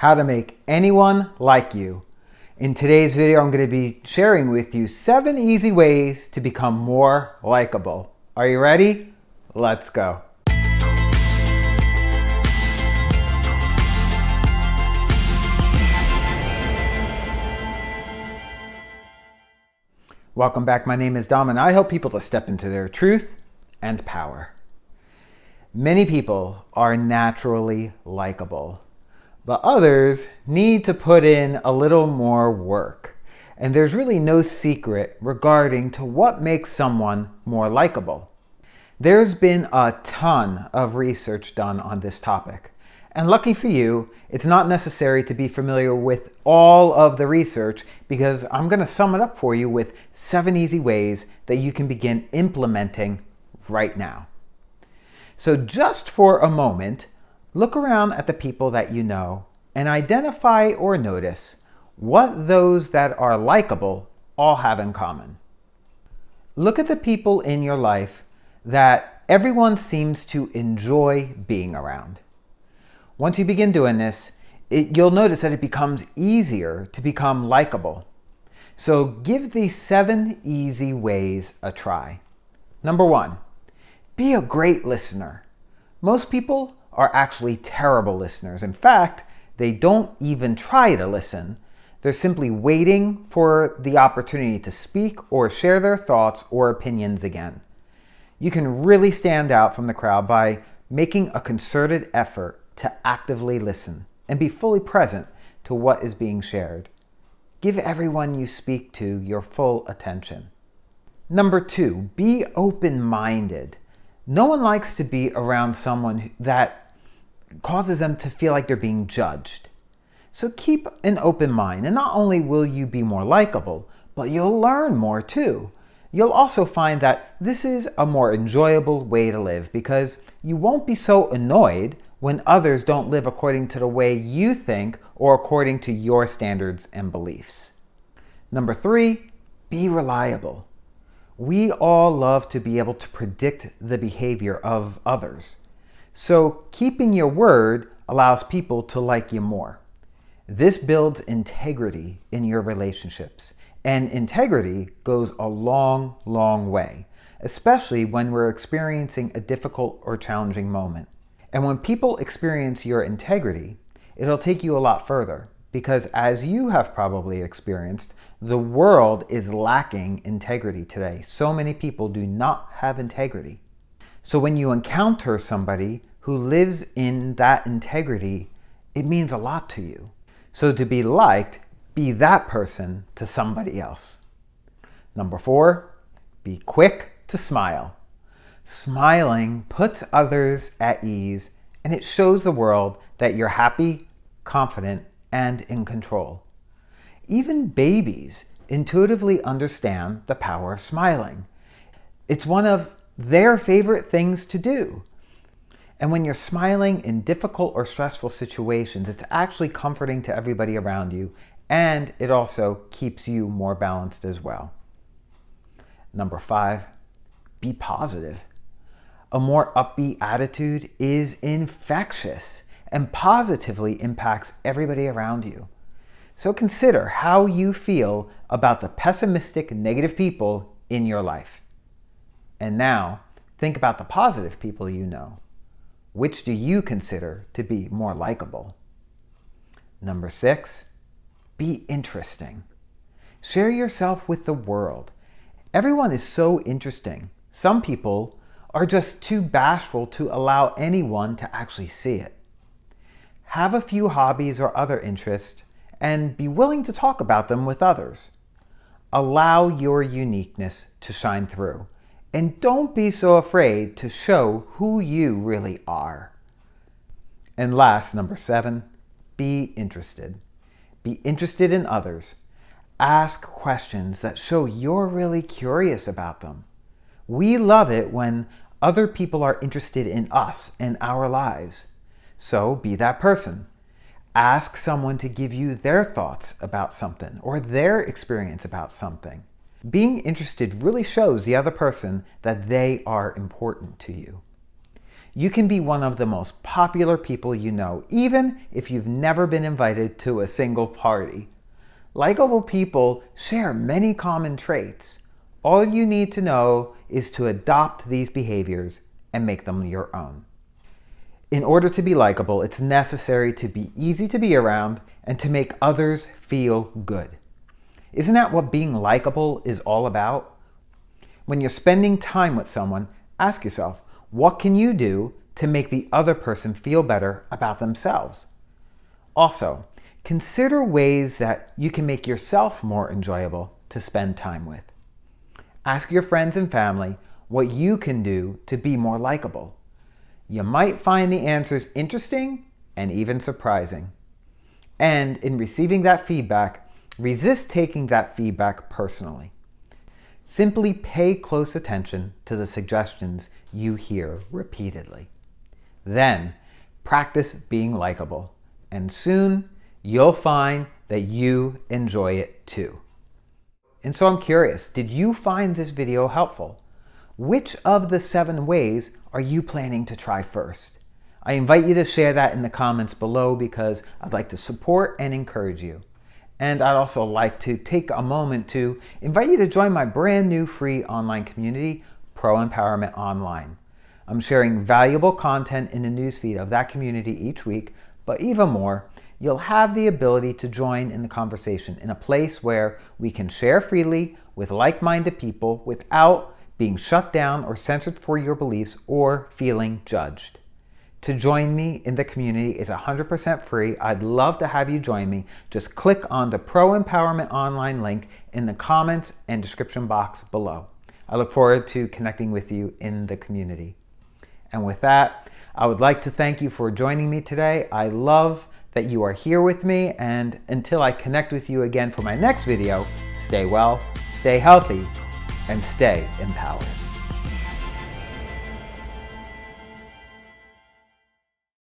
how to make anyone like you. In today's video, I'm going to be sharing with you 7 easy ways to become more likable. Are you ready? Let's go. Welcome back. My name is Dom, and I help people to step into their truth and power. Many people are naturally likable, but others need to put in a little more work. And there's really no secret regarding to what makes someone more likable. There's been a ton of research done on this topic. And lucky for you, it's not necessary to be familiar with all of the research because I'm going to sum it up for you with 7 easy ways that you can begin implementing right now. So just for a moment, look around at the people that you know and identify or notice what those that are likable all have in common. Look at the people in your life that everyone seems to enjoy being around. Once you begin doing this, you'll notice that it becomes easier to become likable. So give these 7 easy ways a try. Number 1, be a great listener. Most people are actually terrible listeners. In fact, they don't even try to listen. They're simply waiting for the opportunity to speak or share their thoughts or opinions again. You can really stand out from the crowd by making a concerted effort to actively listen and be fully present to what is being shared. Give everyone you speak to your full attention. Number 2, be open-minded. No one likes to be around someone that causes them to feel like they're being judged. So keep an open mind, and not only will you be more likable, but you'll learn more too. You'll also find that this is a more enjoyable way to live because you won't be so annoyed when others don't live according to the way you think or according to your standards and beliefs. Number 3, be reliable. We all love to be able to predict the behavior of others. So keeping your word allows people to like you more. This builds integrity in your relationships. And integrity goes a long, long way, especially when we're experiencing a difficult or challenging moment. And when people experience your integrity, it'll take you a lot further because as you have probably experienced, the world is lacking integrity today. So many people do not have integrity. So when you encounter somebody who lives in that integrity, it means a lot to you. So to be liked, be that person to somebody else. Number 4, be quick to smile. Smiling puts others at ease, and it shows the world that you're happy, confident, and in control. Even babies intuitively understand the power of smiling. It's one of their favorite things to do. And when you're smiling in difficult or stressful situations, it's actually comforting to everybody around you, and it also keeps you more balanced as well. Number 5, be positive. A more upbeat attitude is infectious and positively impacts everybody around you. So consider how you feel about the pessimistic, negative people in your life. And now, think about the positive people you know. Which do you consider to be more likable? Number 6, be interesting. Share yourself with the world. Everyone is so interesting. Some people are just too bashful to allow anyone to actually see it. Have a few hobbies or other interests and be willing to talk about them with others. Allow your uniqueness to shine through. And don't be so afraid to show who you really are. And last, number 7, be interested. Be interested in others. Ask questions that show you're really curious about them. We love it when other people are interested in us and our lives. So be that person. Ask someone to give you their thoughts about something or their experience about something. Being interested really shows the other person that they are important to you. You can be one of the most popular people you know, even if you've never been invited to a single party. Likeable people share many common traits. All you need to know is to adopt these behaviors and make them your own. In order to be likable, it's necessary to be easy to be around and to make others feel good. Isn't that what being likable is all about? When you're spending time with someone, ask yourself, what can you do to make the other person feel better about themselves? Also, consider ways that you can make yourself more enjoyable to spend time with. Ask your friends and family what you can do to be more likable. You might find the answers interesting and even surprising. And in receiving that feedback, resist taking that feedback personally. Simply pay close attention to the suggestions you hear repeatedly. Then, practice being likable, and soon you'll find that you enjoy it too. And so I'm curious, did you find this video helpful? Which of the 7 ways are you planning to try first? I invite you to share that in the comments below because I'd like to support and encourage you. And I'd also like to take a moment to invite you to join my brand new free online community, ProEmpowerment Online. I'm sharing valuable content in the newsfeed of that community each week, but even more, you'll have the ability to join in the conversation in a place where we can share freely with like-minded people without being shut down or censored for your beliefs or feeling judged. To join me in the community is 100% free. I'd love to have you join me. Just click on the ProEmpowerment Online link in the comments and description box below. I look forward to connecting with you in the community. And with that, I would like to thank you for joining me today. I love that you are here with me, and until I connect with you again for my next video, stay well, stay healthy, and stay empowered.